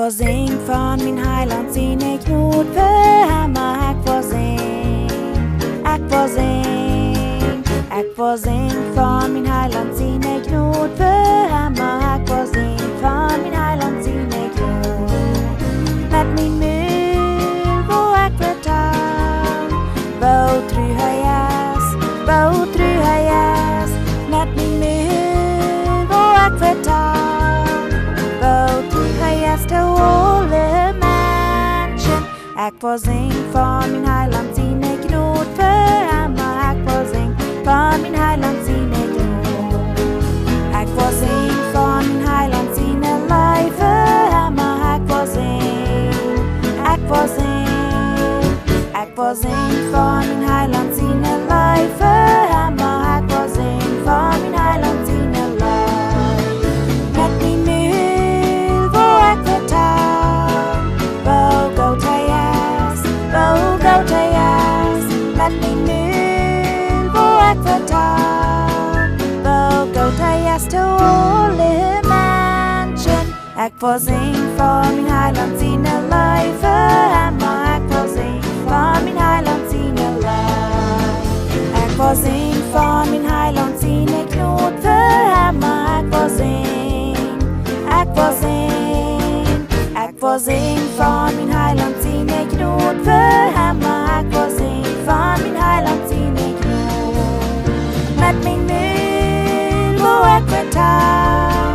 får zing van min heiland sine knot verhammer. Ik får zing, ik får zing. Ik får zing van min heiland sine knot verhammer. Ik får zing van min heiland sine knot. Met min mul hvor ik vertaal, hvor tru høyes, hvor tru høyes. Met min mul hvor ik vertaal, hvor tru høyes til alle mennesken. Ik får zing van min heiland sine knot verhammer. Ik får zing van min heiland sine knot. Ik får zing van min heiland sine løy verhammer. Ik får zing, ik får zing. Ik får zing van min heiland sine løy verhammer. Ik får zing van min heiland sine løy. Met min mul hvor ik vertaal, hvor gå til jas, hvor gå til jas. Met min mul hvor ik vertaal, hvor gå til jas til alle mennesken. Ik får zing for min heiland sine løy verhammer. Ik får zing for min heiland sine løy. Ik får zing for min heiland sine knot verhammer. Ik får zing, ik får zing. Ik får zing for min heiland sine knot verhammer. Ik får zing for min heiland sine knot. Met min mul hvor ik vertaal,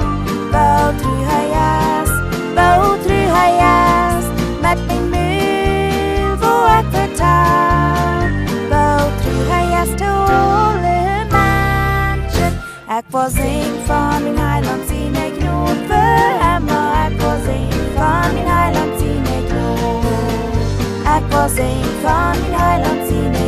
hvor tru høyes, hvor tru høyes. Met min mul hvor ik vertaal, hvor tru høyes til alle mennesken. Ik får zing for min heiland sine knot verhammer. Ik får zing for min heiland sine knot. Ik får zing for min heiland sine